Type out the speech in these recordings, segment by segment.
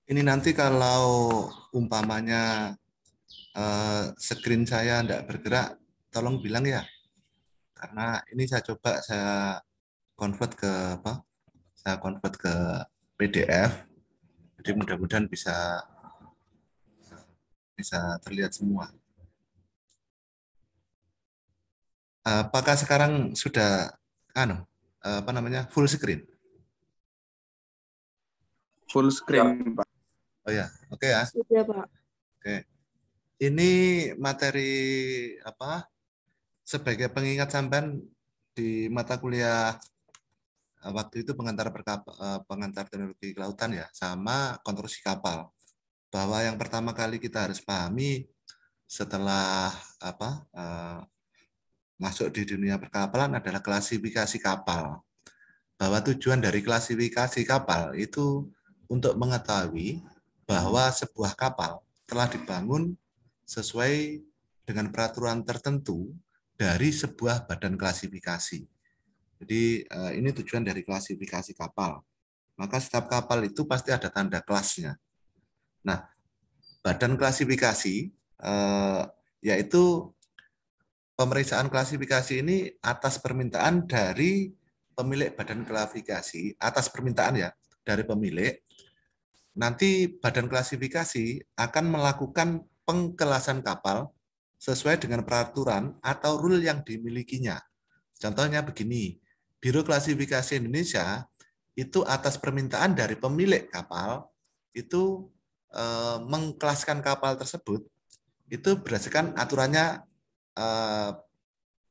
Ini nanti kalau umpamanya screen saya tidak bergerak, tolong bilang ya. Karena ini saya coba saya convert ke apa? Saya convert ke PDF. Jadi mudah-mudahan bisa bisa terlihat semua. Apakah sekarang sudah apa namanya full screen? Full screen, Pak. Oh ya, oke ya. Sudah, Pak. Oke. Ini materi apa? Sebagai pengingat sampean di mata kuliah waktu itu pengantar teknologi kelautan ya, sama konstruksi kapal. Bahwa yang pertama kali kita harus pahami setelah masuk di dunia perkapalan adalah klasifikasi kapal. Bahwa tujuan dari klasifikasi kapal itu untuk mengetahui bahwa sebuah kapal telah dibangun sesuai dengan peraturan tertentu dari sebuah badan klasifikasi. Jadi ini tujuan dari klasifikasi kapal. Maka setiap kapal itu pasti ada tanda kelasnya. Nah, badan klasifikasi yaitu pemeriksaan klasifikasi ini atas permintaan dari pemilik badan klasifikasi, atas permintaan ya dari pemilik. Nanti badan klasifikasi akan melakukan pengkelasan kapal sesuai dengan peraturan atau rule yang dimilikinya. Contohnya begini, Biro Klasifikasi Indonesia itu atas permintaan dari pemilik kapal itu mengkelaskan kapal tersebut itu berdasarkan aturannya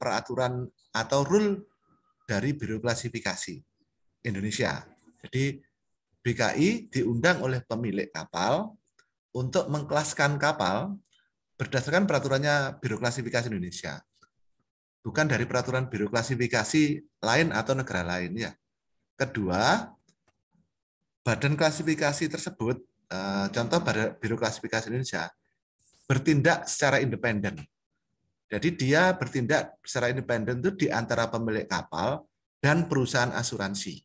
peraturan atau rule dari Biro Klasifikasi Indonesia. Jadi BKI diundang oleh pemilik kapal untuk mengkelaskan kapal berdasarkan peraturannya Biro Klasifikasi Indonesia. Bukan dari peraturan Biro Klasifikasi lain atau negara lain ya. Kedua, badan klasifikasi tersebut, contoh Biro Klasifikasi Indonesia, bertindak secara independen. Jadi dia bertindak secara independen itu di antara pemilik kapal dan perusahaan asuransi.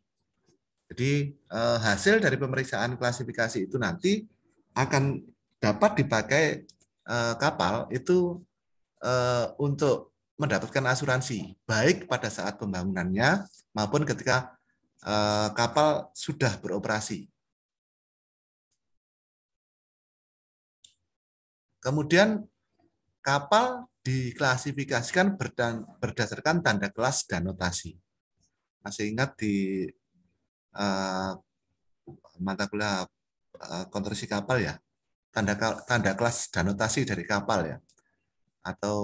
Jadi hasil dari pemeriksaan klasifikasi itu nanti akan dapat dipakai kapal itu untuk mendapatkan asuransi, baik pada saat pembangunannya maupun ketika kapal sudah beroperasi. Kemudian kapal diklasifikasikan berdasarkan tanda kelas dan notasi. Masih ingat di mata kuliah konstruksi kapal ya, tanda kelas dan notasi dari kapal ya. Atau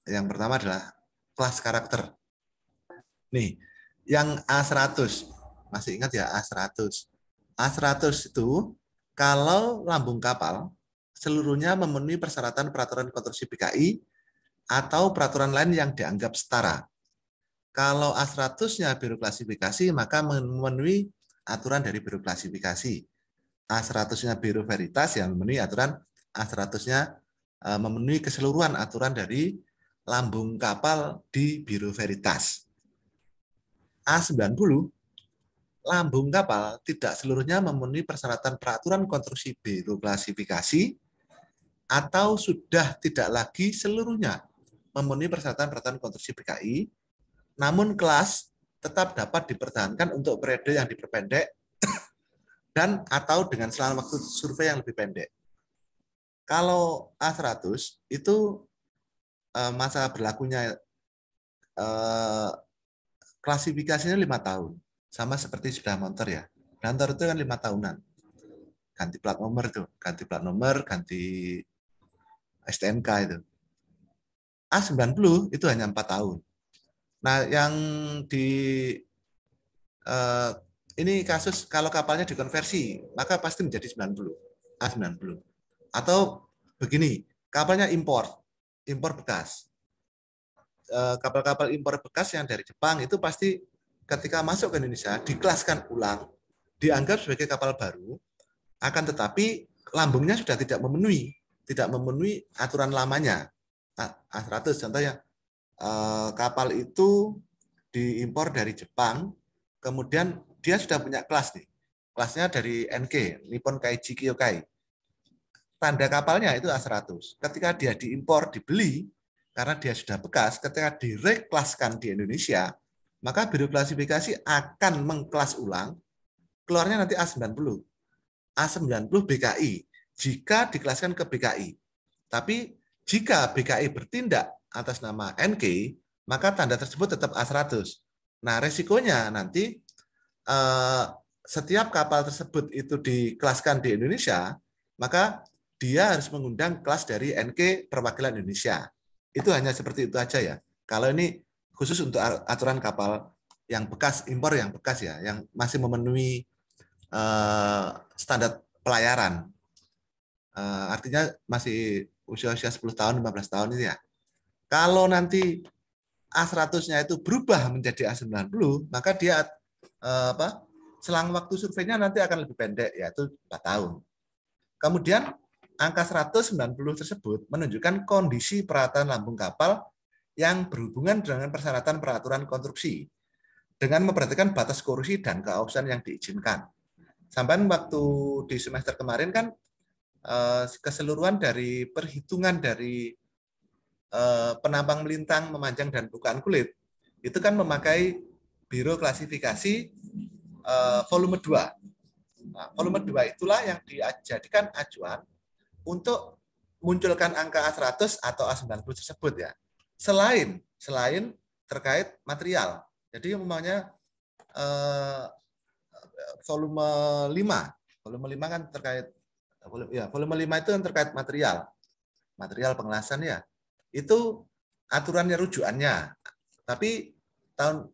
yang pertama adalah kelas karakter. Nih, yang A100, masih ingat ya A100. A100 itu kalau lambung kapal seluruhnya memenuhi persyaratan peraturan konstruksi BKI atau peraturan lain yang dianggap setara. Kalau A100-nya Biro Klasifikasi, maka memenuhi aturan dari Biro Klasifikasi. A100-nya Biro Veritas yang memenuhi aturan, A100-nya memenuhi keseluruhan aturan dari lambung kapal di Biro Veritas. A90, lambung kapal tidak seluruhnya memenuhi persyaratan peraturan konstruksi Biro Klasifikasi atau sudah tidak lagi seluruhnya memenuhi persyaratan konstruksi BKI, namun kelas tetap dapat dipertahankan untuk periode yang diperpendek dan atau dengan selang waktu survei yang lebih pendek. Kalau A100 itu masa berlakunya klasifikasinya 5 tahun. Sama seperti sepeda motor ya. Motor itu kan 5 tahunan. Ganti plat nomor itu. Ganti plat nomor, ganti STNK itu. A90 itu hanya 4 tahun. Nah, yang di ini kasus kalau kapalnya dikonversi, maka pasti menjadi 90. A90. Atau begini, kapalnya impor bekas. Kapal-kapal impor bekas yang dari Jepang itu pasti ketika masuk ke Indonesia dikelaskan ulang, dianggap sebagai kapal baru, akan tetapi lambungnya sudah tidak memenuhi aturan lamanya. A100 contohnya, kapal itu diimpor dari Jepang, kemudian dia sudah punya kelas nih, kelasnya dari NK, Nippon Kaiji Kyokai. Tanda kapalnya itu A100. Ketika dia diimpor, dibeli, karena dia sudah bekas, ketika direklaskan di Indonesia, maka Biro Klasifikasi akan mengkelas ulang, keluarnya nanti A90. A90 BKI, jika dikelaskan ke BKI. Tapi jika BKI bertindak atas nama NK, maka tanda tersebut tetap A100. Nah, resikonya nanti setiap kapal tersebut itu dikelaskan di Indonesia, maka dia harus mengundang kelas dari NK perwakilan Indonesia. Itu hanya seperti itu aja ya. Kalau ini khusus untuk aturan kapal yang bekas, impor yang bekas ya, yang masih memenuhi standar pelayaran. Artinya masih usia-usia 10 tahun, 15 tahun itu ya. Kalau nanti A100-nya itu berubah menjadi A90, maka dia selang waktu surveinya nanti akan lebih pendek, yaitu 4 tahun. Kemudian angka 190 tersebut menunjukkan kondisi peralatan lambung kapal yang berhubungan dengan persyaratan peraturan konstruksi dengan memperhatikan batas korupsi dan keausan yang diizinkan. Sampai waktu di semester kemarin kan keseluruhan dari perhitungan dari penampang melintang, memanjang, dan bukaan kulit itu kan memakai Biro Klasifikasi volume 2. Nah, volume 2 itulah yang dijadikan acuan untuk munculkan angka A100 atau A90 tersebut ya. Selain terkait material. Jadi umpamanya volume 5. Volume 5 kan terkait volume 5 itu yang terkait material. Material pengelasan ya. Itu aturannya rujukannya. Tapi tahun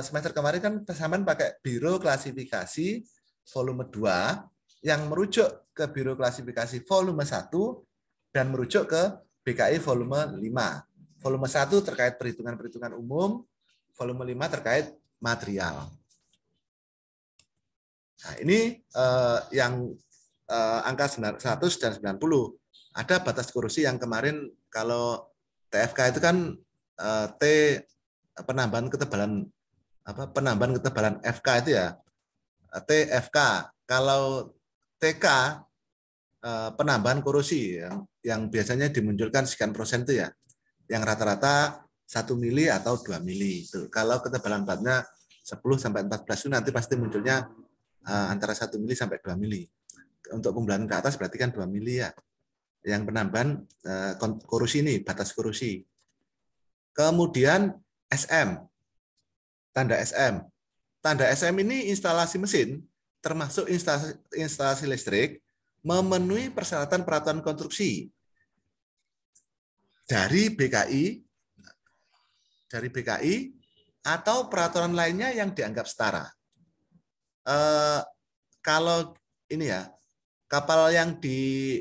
semester kemarin kan Tasaman pakai Biro Klasifikasi volume 2 yang merujuk ke Biro Klasifikasi volume 1 dan merujuk ke BKI volume 5. Volume 1 terkait perhitungan-perhitungan umum, volume 5 terkait material. Nah, ini yang angka 100 dan 90. Ada batas korupsi yang kemarin kalau TFK itu kan penambahan ketebalan FK itu ya. TFK. Kalau TK penambahan korupsi yang biasanya dimunculkan sekian persen itu ya. Yang rata-rata 1 mili atau 2 mili itu. Kalau ketebalan batnya 10 sampai 14 itu nanti pasti munculnya antara 1 mili sampai 2 mili. Untuk pembelahan ke atas berarti kan 2 mili ya. Yang penambahan korupsi ini, batas korupsi. Kemudian SM, tanda SM. Tanda SM ini instalasi mesin, termasuk instalasi listrik, memenuhi persyaratan peraturan konstruksi dari BKI atau peraturan lainnya yang dianggap setara. Kalau ini ya, kapal yang di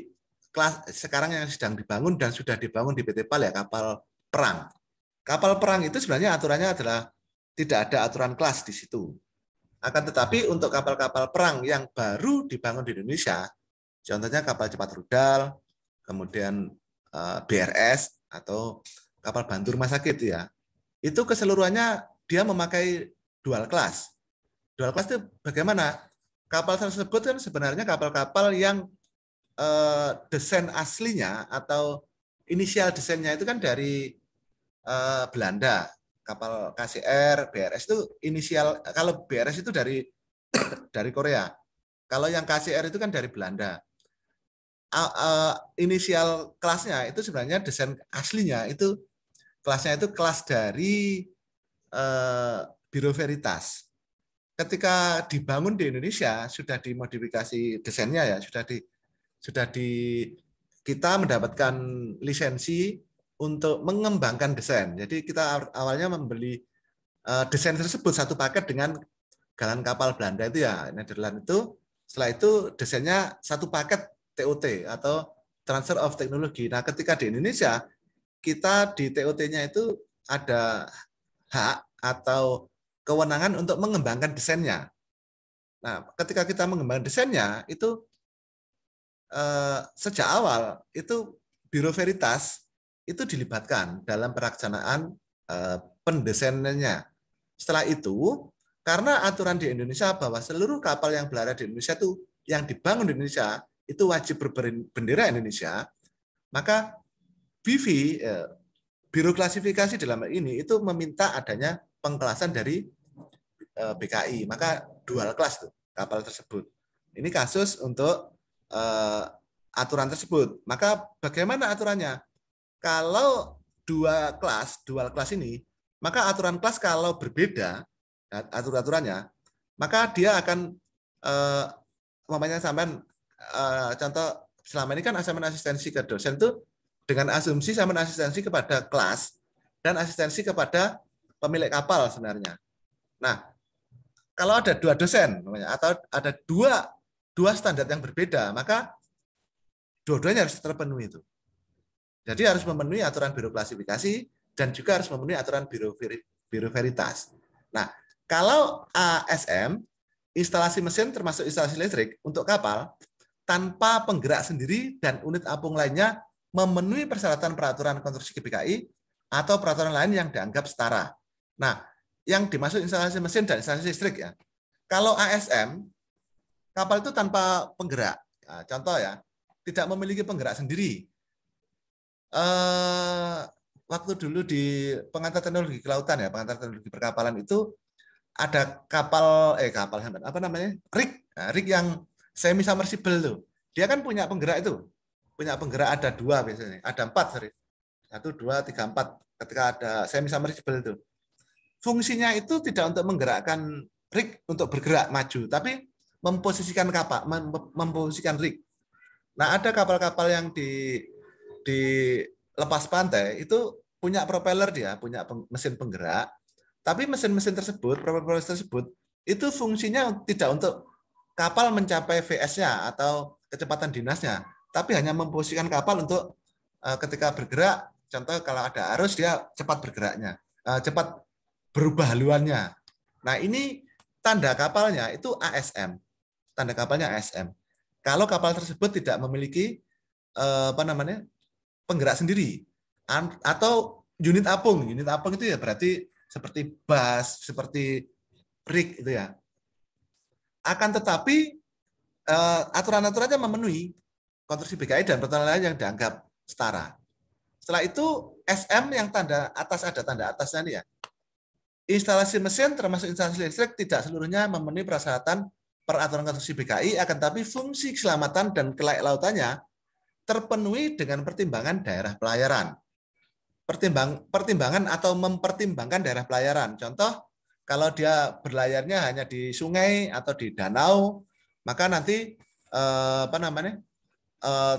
kelas sekarang yang sedang dibangun dan sudah dibangun di PT PAL ya, kapal perang. Kapal perang itu sebenarnya aturannya adalah tidak ada aturan kelas di situ. Akan tetapi untuk kapal-kapal perang yang baru dibangun di Indonesia, contohnya kapal cepat rudal, kemudian BRS atau kapal bantu rumah sakit ya, itu keseluruhannya dia memakai dual class. Dual class itu bagaimana? Kapal tersebut kan sebenarnya kapal-kapal yang desain aslinya atau inisial desainnya itu kan dari Belanda. Kapal KCR, BRS itu inisial, kalau BRS itu dari Korea. Kalau yang KCR itu kan dari Belanda. Inisial kelasnya itu sebenarnya desain aslinya itu kelasnya itu kelas dari Biro Veritas. Ketika dibangun di Indonesia sudah dimodifikasi desainnya ya, kita mendapatkan lisensi untuk mengembangkan desain. Jadi kita awalnya membeli desain tersebut satu paket dengan galan kapal Belanda itu ya, Nederland itu. Setelah itu desainnya satu paket TOT atau Transfer of Technology. Nah, ketika di Indonesia kita di TOT-nya itu ada hak atau kewenangan untuk mengembangkan desainnya. Nah, ketika kita mengembangkan desainnya itu sejak awal itu Biro Veritas itu dilibatkan dalam pelaksanaan pendesainannya. Setelah itu Karena aturan di Indonesia bahwa seluruh kapal yang berlayar di Indonesia itu yang dibangun di Indonesia itu wajib berbendera Indonesia, maka BV, Biro Klasifikasi dalam hal ini itu meminta adanya pengkelasan dari BKI, maka dual kelas tuh kapal tersebut. Ini kasus untuk aturan tersebut. Maka bagaimana aturannya? Kalau dual kelas ini, maka aturan kelas kalau berbeda aturannya, maka dia akan umpamanya sampean contoh selama ini kan asamen asistensi ke dosen itu dengan asumsi asamen asistensi kepada kelas dan asistensi kepada pemilik kapal sebenarnya. Nah, kalau ada dua dosen atau ada dua standar yang berbeda, maka dua-duanya harus terpenuhi itu. Jadi harus memenuhi aturan Biro Klasifikasi dan juga harus memenuhi aturan Biro Veritas. Nah, kalau ASM, instalasi mesin termasuk instalasi listrik untuk kapal, tanpa penggerak sendiri dan unit apung lainnya memenuhi persyaratan peraturan konstruksi GBKI atau peraturan lain yang dianggap setara. Nah, yang dimaksud instalasi mesin dan instalasi listrik ya. Kalau ASM, kapal itu tanpa penggerak. Nah, contoh ya, tidak memiliki penggerak sendiri. Waktu dulu di pengantar teknologi kelautan ya, pengantar teknologi perkapalan itu ada kapal apa namanya? Rig yang semi submersible tuh. Dia kan punya penggerak itu. Punya penggerak ada 2 biasanya. Ada 4, sorry. 1 2 3 4 ketika ada semi submersible itu. Fungsinya itu tidak untuk menggerakkan rig untuk bergerak maju, tapi memposisikan kapal, memposisikan rig. Nah, ada kapal-kapal yang di lepas pantai itu punya propeller dia, punya mesin penggerak. Tapi mesin-mesin tersebut, propeller tersebut, itu fungsinya tidak untuk kapal mencapai VS-nya atau kecepatan dinasnya, tapi hanya memposisikan kapal untuk ketika bergerak, contoh kalau ada arus dia cepat bergeraknya, cepat berubah haluannya. Nah, ini tanda kapalnya itu ASM. Tanda kapalnya ASM. Kalau kapal tersebut tidak memiliki penggerak sendiri atau unit apung. Unit apung itu ya berarti seperti bas, seperti rig itu ya. Akan tetapi aturan-aturannya memenuhi konstruksi BKI dan peraturan lain yang dianggap setara. Setelah itu SM yang tanda atas ada tanda atasnya nih ya. Instalasi mesin termasuk instalasi listrik tidak seluruhnya memenuhi persyaratan peraturan konstruksi BKI, akan tapi fungsi keselamatan dan kelayaklautannya terpenuhi dengan pertimbangan daerah pelayaran. Pertimbangan atau mempertimbangkan daerah pelayaran. Contoh, kalau dia berlayarnya hanya di sungai atau di danau, maka nanti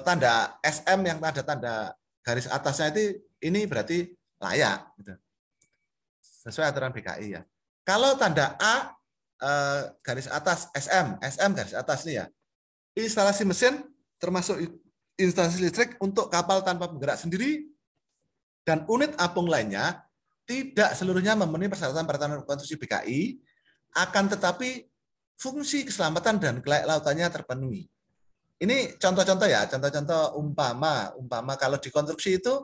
tanda SM yang ada tanda garis atasnya ini berarti layak. Gitu. Sesuai aturan BKI ya. Kalau tanda A garis atas SM garis atas nih ya. Instalasi mesin termasuk instalasi listrik untuk kapal tanpa penggerak sendiri dan unit apung lainnya tidak seluruhnya memenuhi persyaratan peraturan konstruksi BKI, akan tetapi fungsi keselamatan dan kelayaklautannya terpenuhi. Ini contoh-contoh ya, contoh-contoh umpama kalau di konstruksi itu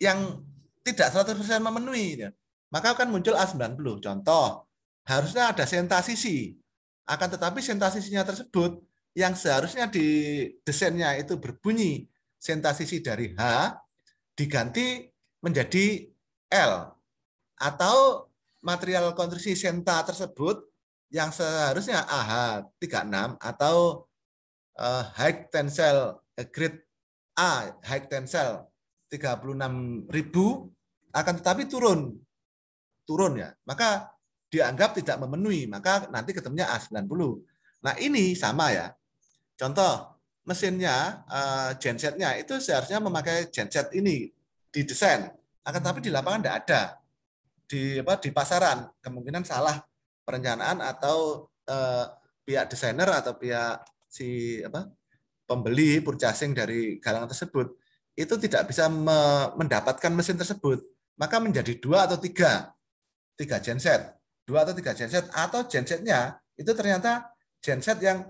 yang tidak 100% memenuhi, maka akan muncul A90. Contoh, harusnya ada senta sisi, akan tetapi senta sisinya tersebut yang seharusnya di desainnya itu berbunyi senta sisi dari H diganti menjadi L, atau material konstruksi senta tersebut yang seharusnya AH36 atau high tensile grade A, high tensile 36.000, akan tetapi turun ya, maka dianggap tidak memenuhi, maka nanti ketemunya A90. Nah, ini sama ya. Contoh, mesinnya, gensetnya itu seharusnya memakai genset ini di desain, akan tapi di lapangan tidak ada. Di pasaran kemungkinan salah perencanaan atau pihak desainer atau pihak pembeli purchasing dari galangan tersebut itu tidak bisa mendapatkan mesin tersebut, maka menjadi 2 atau 3 genset, 2 atau 3 genset, atau gensetnya itu ternyata genset yang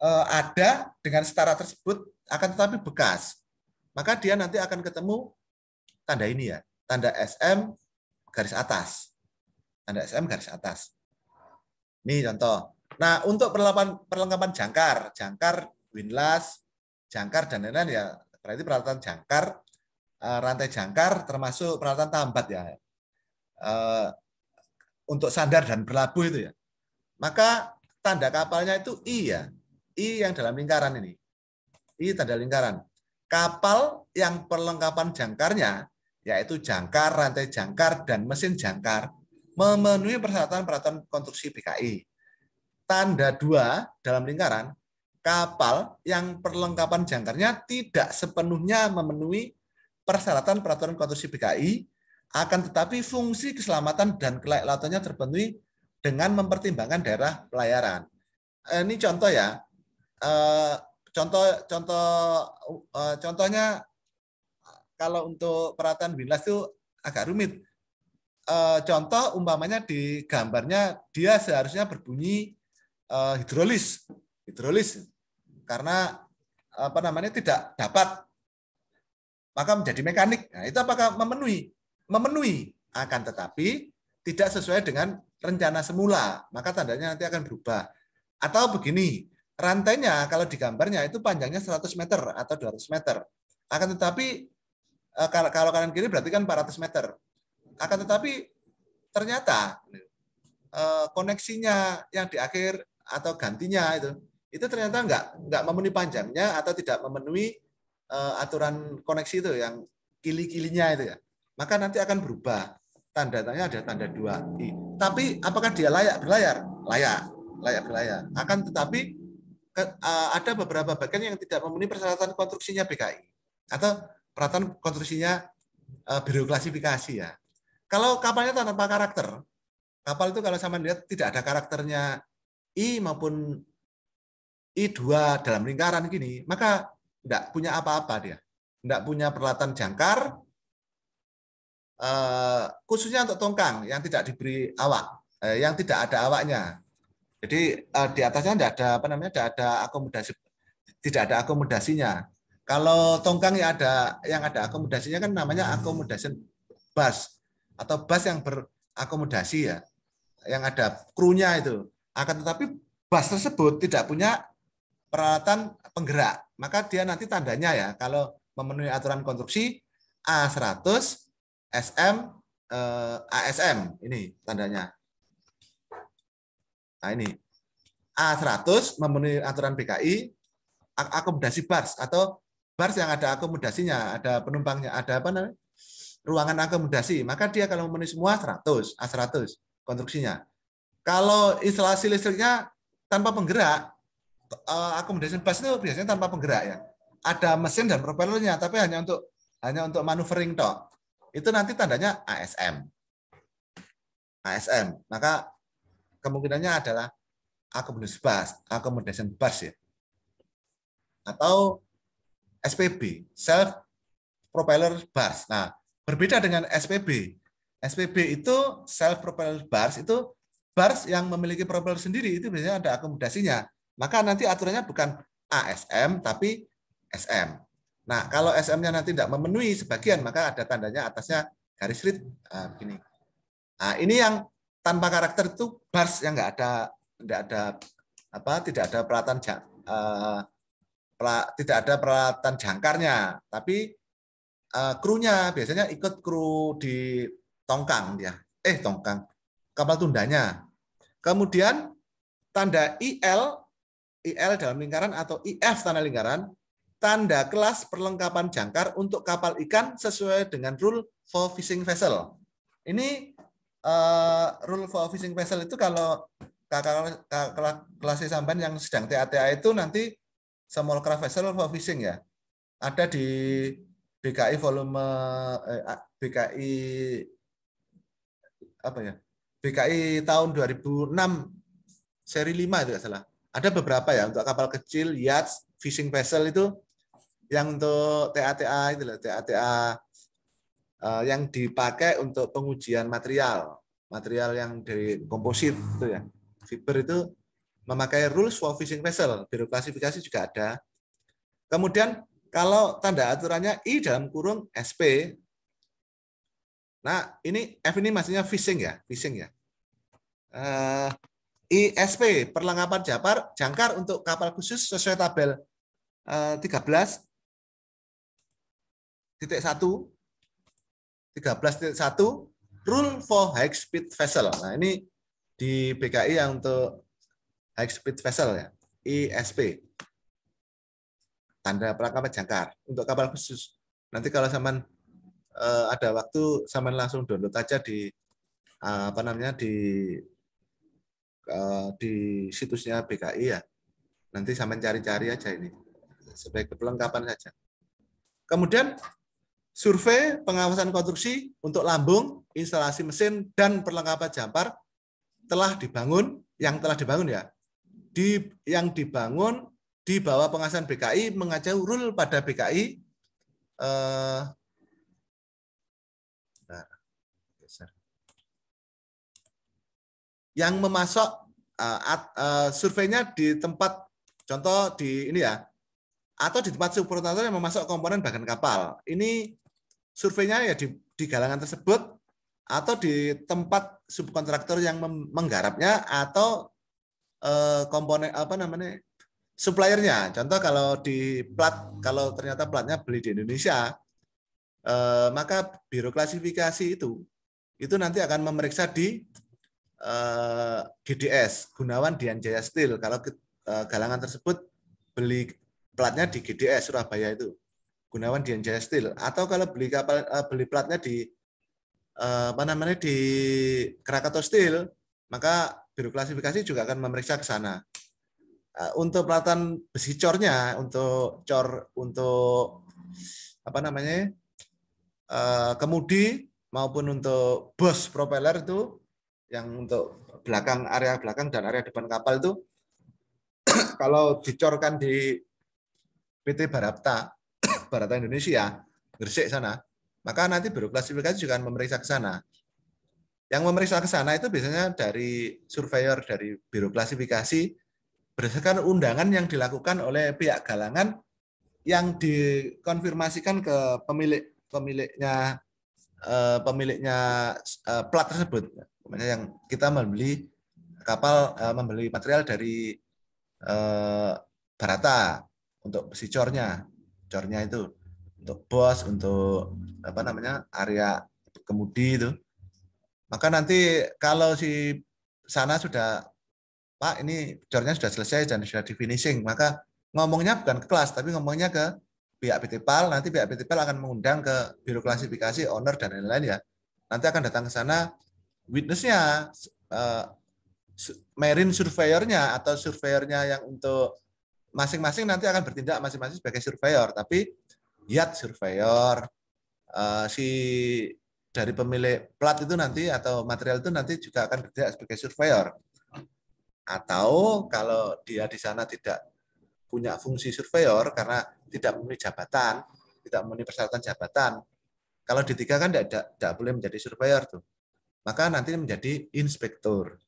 ada dengan setara tersebut akan tetapi bekas, maka dia nanti akan ketemu tanda ini ya, tanda SM garis atas. tanda SM garis atas. Ini contoh. Nah, untuk perlengkapan jangkar, windlass, jangkar dan lain-lain ya, berarti peralatan jangkar, rantai jangkar termasuk peralatan tambat ya. Untuk sandar dan berlabuh itu ya. Maka tanda kapalnya itu I ya. I yang dalam lingkaran ini. I tanda lingkaran. Kapal yang perlengkapan jangkarnya yaitu jangkar, rantai jangkar, dan mesin jangkar memenuhi persyaratan konstruksi PKI. Tanda 2 dalam lingkaran, kapal yang perlengkapan jangkarnya tidak sepenuhnya memenuhi persyaratan peraturan konstruksi PKI, akan tetapi fungsi keselamatan dan kelaikannya terpenuhi dengan mempertimbangkan daerah pelayaran. Ini contoh ya. Contohnya kalau untuk peralatan windlass itu agak rumit. Contoh umpamanya di gambarnya dia seharusnya berbunyi hidrolis karena tidak dapat, maka menjadi mekanik. Nah, itu apakah memenuhi akan tetapi tidak sesuai dengan rencana semula, maka tandanya nanti akan berubah. Atau begini, rantainya kalau di gambarnya itu panjangnya 100 meter atau 200 meter, akan tetapi kalau kanan kiri berarti kan 400 meter, akan tetapi ternyata koneksinya yang di akhir atau gantinya itu ternyata nggak memenuhi panjangnya atau tidak memenuhi aturan koneksi itu yang kili-kilinya itu ya, maka nanti akan berubah. Tandanya ada tanda 2I. Tapi apakah dia layak berlayar? Layak berlayar. Akan tetapi ada beberapa bagian yang tidak memenuhi persyaratan konstruksinya BKI atau persyaratan konstruksinya biro klasifikasi ya. Kalau kapalnya tanpa karakter, kapal itu kalau sama lihat tidak ada karakternya I maupun I2 dalam lingkaran gini, maka tidak punya apa-apa dia. Tidak punya peralatan jangkar, khususnya untuk tongkang yang tidak diberi awak, yang tidak ada awaknya. Jadi di atasnya tidak ada akomodasi, tidak ada akomodasinya. Kalau tongkang yang ada akomodasinya kan namanya accommodation bus atau bus yang berakomodasi ya, yang ada krunya itu. Akan tetapi bus tersebut tidak punya peralatan penggerak, maka dia nanti tandanya ya kalau memenuhi aturan konstruksi A100 SM ASM ini tandanya. Nah ini A100 memenuhi aturan BKI, akomodasi bars atau bars yang ada akomodasinya, ada penumpangnya, ada ruangan akomodasi, maka dia kalau memenuhi semua 100 A100 konstruksinya. Kalau instalasi listriknya tanpa penggerak, akomodasi bus itu biasanya tanpa penggerak ya. Ada mesin dan propellernya, tapi hanya untuk maneuvering tok. Itu nanti tandanya ASM. ASM. Maka kemungkinannya adalah accommodation bus ya. Atau SPB, self propeller bus. Nah, berbeda dengan SPB. SPB itu self propeller bus, itu bus yang memiliki propeller sendiri, itu biasanya ada akomodasinya. Maka nanti aturannya bukan ASM tapi SM. Nah, kalau SM-nya nanti tidak memenuhi sebagian, maka ada tandanya atasnya garis rit begini. Nah, ini yang tanpa karakter itu bars yang tidak ada peralatan tidak ada peralatan jangkarnya, tapi krunya biasanya ikut kru di tongkang dia. Kapal tundanya. Kemudian tanda IL dalam lingkaran atau IF tanda lingkaran, tanda kelas perlengkapan jangkar untuk kapal ikan sesuai dengan rule for fishing vessel. Ini rule for fishing vessel itu kalau kelas sampean yang sedang TATA itu nanti small craft vessel for fishing ya. Ada di BKI volume BKI BKI tahun 2006 seri 5 itu nggak salah. Ada beberapa ya untuk kapal kecil, yachts, fishing vessel itu yang untuk TATA itu TATA yang dipakai untuk pengujian material yang dari komposit itu ya. Fiber itu memakai rules for fishing vessel, biro klasifikasi juga ada. Kemudian kalau tanda aturannya I dalam kurung SP. Nah, ini F ini maksudnya fishing ya. ISP, perlengkapan jangkar untuk kapal khusus sesuai tabel 13.1 rule for high speed vessel. Nah, ini di BKI yang untuk high speed vessel ya, ISP. Tanda perlengkapan jangkar untuk kapal khusus. Nanti kalau Saman ada waktu, Saman langsung download aja di di situsnya BKI ya. Nanti Saman cari-cari aja ini sebagai perlengkapan saja. Kemudian survei pengawasan konstruksi untuk lambung, instalasi mesin dan perlengkapan jangkar telah dibangun, yang dibangun di bawah pengawasan BKI mengacu rule pada BKI yang memasok surveinya di tempat, contoh di ini ya, atau di tempat subkontraktor yang memasok komponen bagian kapal. Ini surveinya ya di galangan tersebut atau di tempat subkontraktor yang menggarapnya atau komponen suppliernya. Contoh kalau di plat, kalau ternyata platnya beli di Indonesia, maka biro klasifikasi itu nanti akan memeriksa di GDS, Gunawan Dian Jaya Steel. Kalau galangan tersebut beli platnya di GDS Surabaya itu, Gunawan Dian Jaya Steel. Atau kalau beli platnya di di Krakatau Steel, maka biro klasifikasi juga akan memeriksa ke sana. Untuk pelatan besi cornya, untuk kemudi maupun untuk bos propeller itu, yang untuk area belakang dan area depan kapal itu, kalau dicorkan di PT Barata Indonesia, Gresik sana, maka nanti biro klasifikasi juga akan memeriksa ke sana. Yang memeriksa ke sana itu biasanya dari surveyor dari biro klasifikasi berdasarkan undangan yang dilakukan oleh pihak galangan yang dikonfirmasikan ke pemiliknya plat tersebut. Yang kita membeli kapal, membeli material dari Barata untuk besi cornya itu untuk bos, untuk area kemudi itu. Maka nanti kalau si sana sudah, Pak, ini cornya sudah selesai dan sudah di finishing, maka ngomongnya bukan ke kelas, tapi ngomongnya ke pihak PT PAL. Nanti pihak PT PAL akan mengundang ke biro klasifikasi, owner dan lain-lain ya. Nanti akan datang ke sana witness-nya, marine surveyor-nya atau surveyor-nya yang untuk masing-masing nanti akan bertindak masing-masing sebagai surveyor, tapi yacht surveyor, si dari pemilik plat itu nanti atau material itu nanti juga akan bertindak sebagai surveyor. Atau kalau dia di sana tidak punya fungsi surveyor karena tidak memenuhi jabatan, tidak memenuhi persyaratan jabatan, kalau di 3 kan tidak boleh menjadi surveyor tuh, maka nanti menjadi inspektur.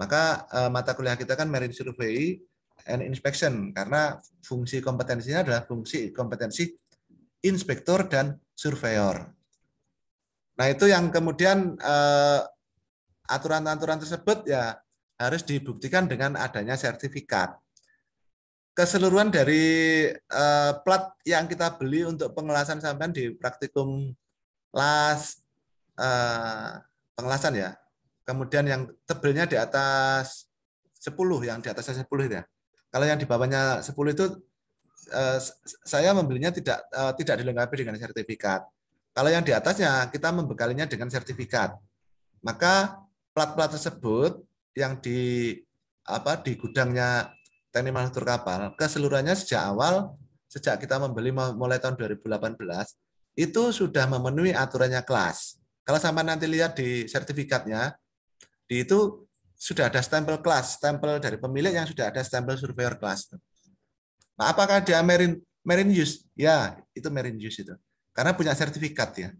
Maka mata kuliah kita kan Marine Survey and Inspection, karena fungsi kompetensinya adalah fungsi kompetensi inspektur dan surveyor. Nah, itu yang kemudian aturan-aturan tersebut ya harus dibuktikan dengan adanya sertifikat. Keseluruhan dari plat yang kita beli untuk pengelasan sampean di praktikum pengelasan ya. Kemudian yang tebelnya di atas 10, yang di atasnya 10 ya. Kalau yang di bawahnya 10 itu saya membelinya tidak dilengkapi dengan sertifikat. Kalau yang di atasnya kita membekalinya dengan sertifikat. Maka plat-plat tersebut yang di gudangnya teknik manufaktur kapal, keseluruhannya sejak kita membeli mulai tahun 2018 itu sudah memenuhi aturannya kelas. Kalau sampai nanti lihat di sertifikatnya, di itu sudah ada stempel kelas, stempel dari pemilik yang sudah ada stempel surveyor kelas. Nah, apakah dia marine use? Ya, itu marine use itu. Karena punya sertifikat ya.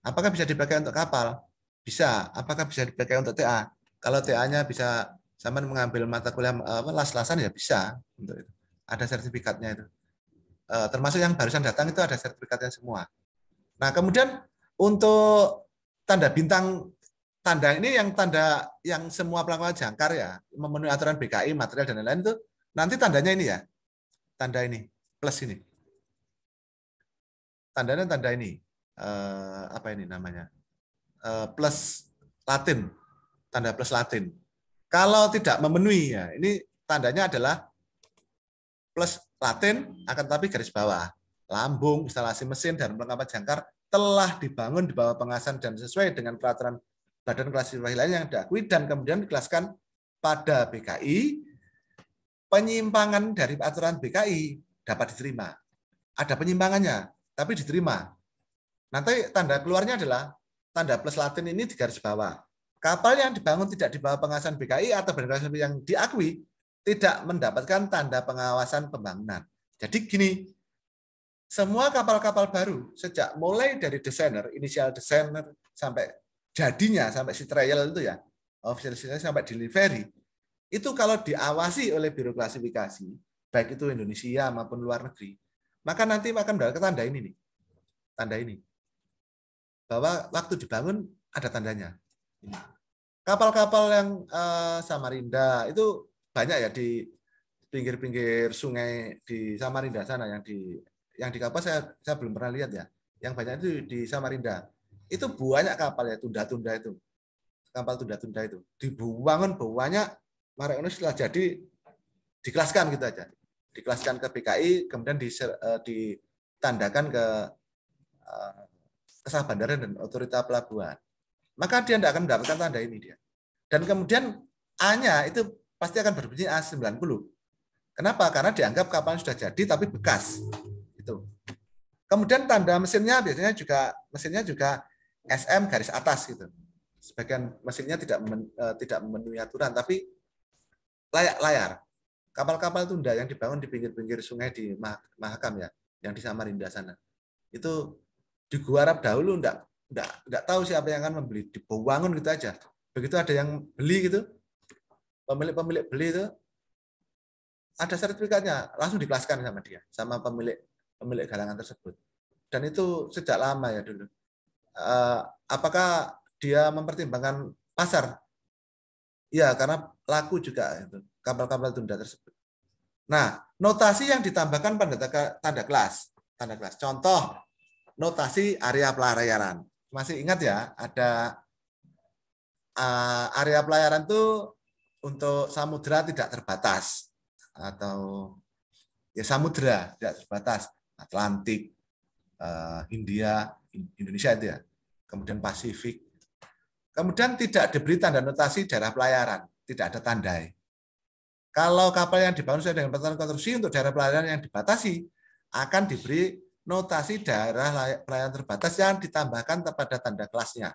Apakah bisa dipakai untuk kapal? Bisa. Apakah bisa dipakai untuk TA? Kalau TA-nya bisa sama mengambil mata kuliah las-lasan ya bisa untuk itu. Ada sertifikatnya itu. Termasuk yang barusan datang itu ada sertifikatnya semua. Nah, kemudian untuk tanda bintang tanda ini yang tanda yang semua pelabuhan jangkar ya, memenuhi aturan BKI, material dan lain-lain itu nanti tandanya ini ya. Tanda ini, plus ini. Tandanya tanda ini. Apa ini namanya? Plus Latin. Tanda plus Latin. Kalau tidak memenuhi ya, ini tandanya adalah plus Latin akan tapi garis bawah. Lambung, instalasi mesin dan perlengkapan jangkar telah dibangun di bawah pengawasan dan sesuai dengan peraturan badan klasifikasi lain yang diakui dan kemudian dikelaskan pada BKI, penyimpangan dari aturan BKI dapat diterima. Ada penyimpangannya, tapi diterima. Nanti tanda keluarnya adalah tanda plus Latin ini di garis bawah. Kapal yang dibangun tidak di bawah pengawasan BKI atau badan klasifikasi yang diakui tidak mendapatkan tanda pengawasan pembangunan. Jadi gini, semua kapal-kapal baru, sejak mulai dari desainer, inisial desainer, sampai jadinya, sampai si trial itu ya, official sampai delivery, itu kalau diawasi oleh biro klasifikasi, baik itu Indonesia maupun luar negeri, maka nanti akan mendapatkan tanda ini nih, tanda ini, bahwa waktu dibangun ada tandanya. Kapal-kapal yang Samarinda itu banyak ya di pinggir-pinggir sungai di Samarinda sana yang di kapal saya belum pernah lihat ya. Yang banyak itu di Samarinda. Itu banyak kapal ya, tunda-tunda itu. Kapal tunda-tunda itu. Dibangun banyak, maka ini setelah jadi dikelaskan gitu aja. Dikelaskan ke BKI, kemudian ditandakan ke Kesah Bandara dan Otorita Pelabuhan. Maka dia tidak akan mendapatkan tanda ini dia. Dan kemudian A-nya itu pasti akan berbunyi A90. Kenapa? Karena dianggap kapal sudah jadi tapi bekas. Itu. Kemudian tanda mesinnya biasanya juga SM garis atas gitu. Sebagian mesinnya tidak memenuhi aturan tapi layak layar. Kapal-kapal tunda yang dibangun di pinggir-pinggir sungai di Mahakam ya, yang di Samarinda sana. Itu di Gua Arab dahulu enggak tahu siapa yang akan membeli, dibangun gitu aja. Begitu ada yang beli gitu, pemilik beli itu ada sertifikatnya, langsung dikelaskan sama dia, sama pemilik galangan tersebut. Dan itu sejak lama ya dulu. Apakah dia mempertimbangkan pasar? Ya, karena laku juga itu kapal-kapal tunda tersebut. Nah, notasi yang ditambahkan pada tanda kelas. Contoh, notasi area pelayaran. Masih ingat ya, ada area pelayaran itu untuk samudera tidak terbatas. Atau ya samudera tidak terbatas, Atlantik, Hindia, Indonesia itu ya, kemudian Pasifik. Kemudian tidak diberi tanda notasi daerah pelayaran, tidak ada tandai. Kalau kapal yang dibangun sesuai dengan peraturan konstruksi untuk daerah pelayaran yang dibatasi, akan diberi notasi daerah pelayaran terbatas yang ditambahkan pada tanda kelasnya.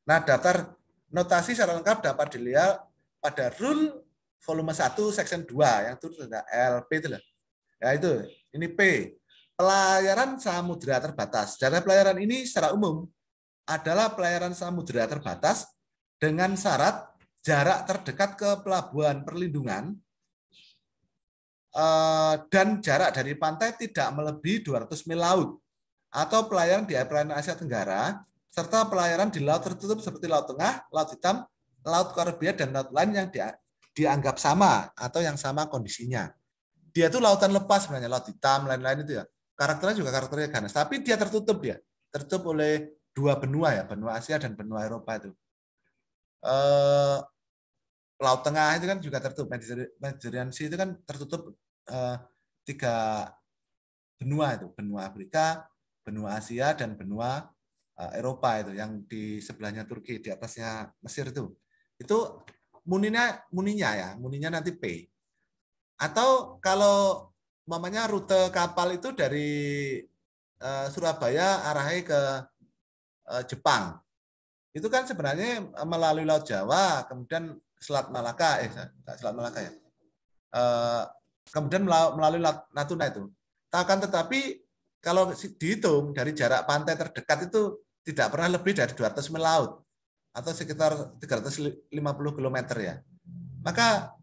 Nah, daftar notasi secara lengkap dapat dilihat pada rule volume 1 section 2 yang itu ada LP itu lah. Ya itu, ini P. Pelayaran samudera terbatas. Daerah pelayaran ini secara umum adalah pelayaran samudera terbatas dengan syarat jarak terdekat ke pelabuhan perlindungan dan jarak dari pantai tidak melebihi 200 mil laut atau pelayaran di perairan Asia Tenggara serta pelayaran di laut tertutup seperti Laut Tengah, Laut Hitam, Laut Karibia dan laut lain yang dianggap sama atau yang sama kondisinya. Dia itu lautan lepas sebenarnya, Laut Hitam, lain-lain itu ya. Karakternya juga karakternya ganas, tapi dia tertutup tertutup oleh dua benua ya, benua Asia dan benua Eropa itu. Laut Tengah itu kan juga tertutup, Mediterranean Sea itu kan tertutup 3 benua itu, benua Afrika, benua Asia dan benua Eropa itu yang di sebelahnya Turki, di atasnya Mesir itu. Itu muninya nanti P. Atau kalau mamanya rute kapal itu dari Surabaya arahnya ke Jepang. Itu kan sebenarnya melalui Laut Jawa, kemudian Selat Malaka, Selat Malaka ya. Kemudian melalui Natuna itu. Akan tetapi kalau dihitung dari jarak pantai terdekat itu tidak pernah lebih dari 200 mil laut atau sekitar 350 km ya. Maka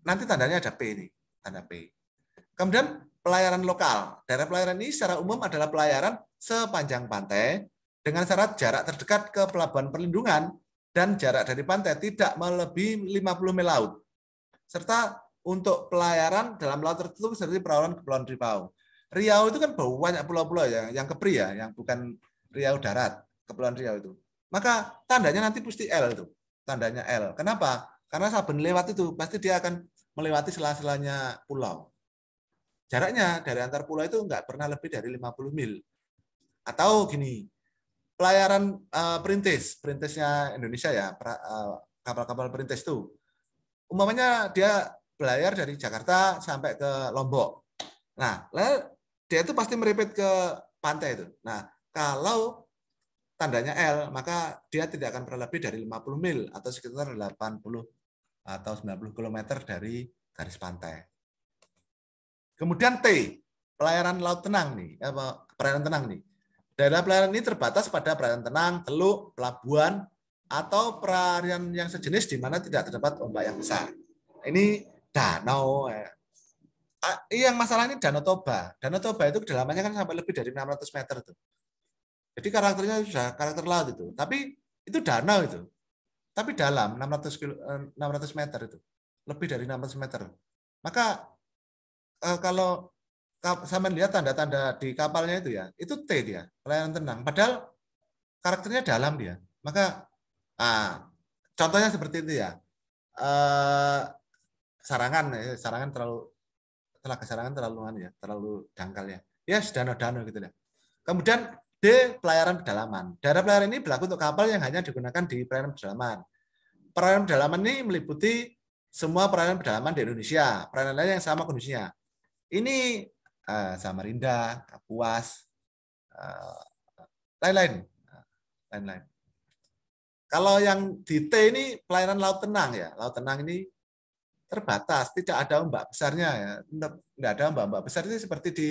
nanti tandanya ada P ini, tanda P. Kemudian pelayaran lokal. Daerah pelayaran ini secara umum adalah pelayaran sepanjang pantai dengan syarat jarak terdekat ke pelabuhan perlindungan dan jarak dari pantai tidak melebihi 50 mil laut. Serta untuk pelayaran dalam laut tertentu seperti perawaran Kepulauan Riau. Riau itu kan banyak pulau-pulau ya, yang kepri ya, yang bukan Riau darat, Kepulauan Riau itu. Maka tandanya nanti pasti L itu, tandanya L. Kenapa? Karena saben lewat itu pasti dia akan melewati sela-selanya pulau. Jaraknya dari antar pulau itu nggak pernah lebih dari 50 mil. Atau gini, pelayaran perintisnya Indonesia ya, kapal-kapal perintis itu. Umpamanya dia belayar dari Jakarta sampai ke Lombok. Nah, dia itu pasti meripit ke pantai itu. Nah, kalau tandanya L, maka dia tidak akan pernah lebih dari 50 mil atau sekitar 80 atau 90 km dari garis pantai. Kemudian T, pelayaran laut tenang nih, perairan tenang nih. Daerah pelayaran ini terbatas pada perairan tenang, teluk, pelabuhan, atau perairan yang sejenis di mana tidak terdapat ombak yang besar. Ini danau. Yang masalah ini Danau Toba. Danau Toba itu kedalamannya kan sampai lebih dari 600 meter tuh. Jadi karakternya sudah karakter laut itu. Tapi itu danau itu. Tapi dalam 600 meter itu. Lebih dari 600 meter. Maka kalau sama lihat tanda-tanda di kapalnya itu ya, itu T dia, pelayaran tenang. Padahal karakternya dalam dia. Maka contohnya seperti itu ya. Sarangan terlalu telaga Sarangan terlalu dangkal ya. Ya, danau-danau gitu ya. Kemudian D, pelayaran pedalaman. Daerah pelayaran ini berlaku untuk kapal yang hanya digunakan di perairan pedalaman. Perairan pedalaman ini meliputi semua perairan pedalaman di Indonesia. Perairan lain yang sama kondisinya. Ini Samarinda, Kapuas, lain-lain. Kalau yang di T ini pelayaran laut tenang ya. Laut tenang ini terbatas, tidak ada ombak besarnya ya. Tidak ada ombak besar itu seperti di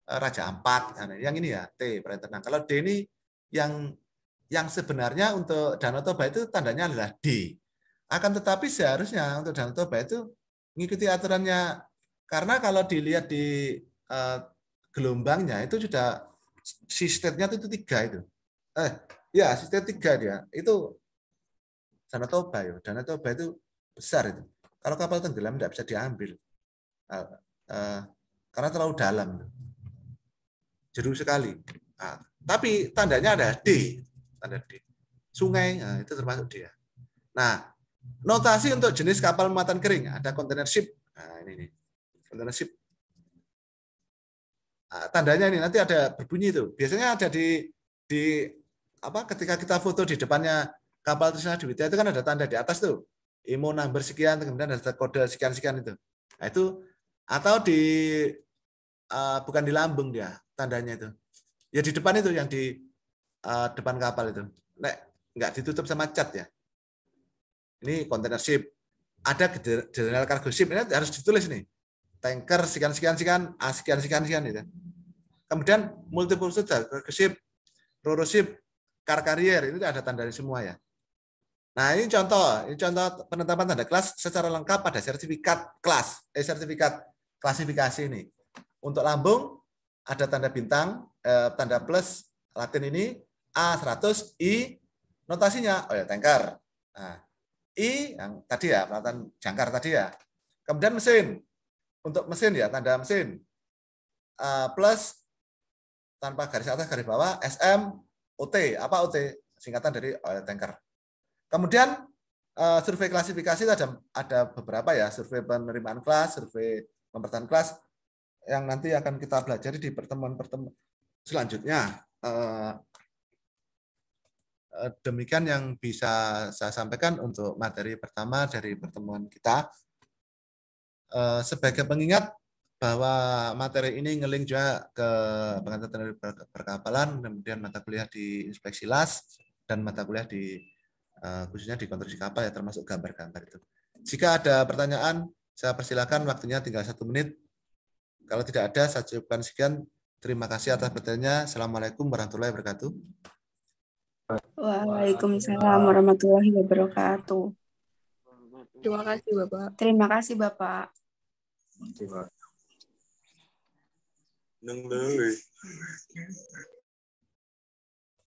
Raja Ampat. Yang ini ya T, perairan tenang. Kalau D ini yang sebenarnya untuk Danau Toba itu tandanya adalah D. Akan tetapi seharusnya untuk Danau Toba itu mengikuti aturannya, karena kalau dilihat di gelombangnya itu sudah si state-nya itu 3 itu. Ya, si state 3 dia. Itu Danau Toba ya. Danau Toba itu besar itu. Kalau kapal tenggelam tidak bisa diambil. Karena terlalu dalam. Jeru sekali. Tapi tandanya ada D. Tanda D. Sungai, itu termasuk dia. Nah, notasi untuk jenis kapal muatan kering. Ada container ship. Nah, ini nih. Container ship. Tandanya ini nanti ada berbunyi itu. Biasanya ada di ketika kita foto di depannya kapal Trisna Dwitya itu kan ada tanda di atas tuh. IMO number sekian, kemudian ada kode sekian-sekian itu. Nah, itu atau di bukan di lambung dia tandanya itu. Ya di depan itu, yang di depan kapal itu. Nggak ditutup sama cat ya. Ini container ship. Ada general cargo ship, ini harus ditulis nih. Tanker sekian-sekian sekian itu. Kemudian multiple cargo ship, ro-ro ship, car carrier, itu ada tanda semua ya. Nah, ini contoh penetapan tanda kelas secara lengkap pada sertifikat kelas, sertifikat klasifikasi ini. Untuk lambung ada tanda bintang, tanda plus Latin ini A100, I notasinya tanker. Nah, I yang tadi ya, peralatan jangkar tadi ya. Kemudian mesin. Untuk mesin ya, tanda mesin. Plus tanpa garis atas, garis bawah, SM, OT. Apa OT? Singkatan dari oil tanker. Kemudian survei klasifikasi ada beberapa ya, survei penerimaan kelas, survei pemberatan kelas yang nanti akan kita pelajari di pertemuan-pertemuan selanjutnya. Demikian yang bisa saya sampaikan untuk materi pertama dari pertemuan kita. Sebagai pengingat bahwa materi ini ngeling juga ke pengangkatan dari perkapalan, kemudian mata kuliah di inspeksi las, dan mata kuliah di khususnya di konstruksi kapal ya, termasuk gambar-gambar itu. Jika ada pertanyaan, saya persilakan, waktunya tinggal 1 menit. Kalau tidak ada, saya cukupkan sekian. Terima kasih atas pertanyaannya. Assalamualaikum warahmatullahi wabarakatuh. Waalaikumsalam warahmatullahi wabarakatuh. Terima kasih, Bapak. Terima kasih, Bapak. Neng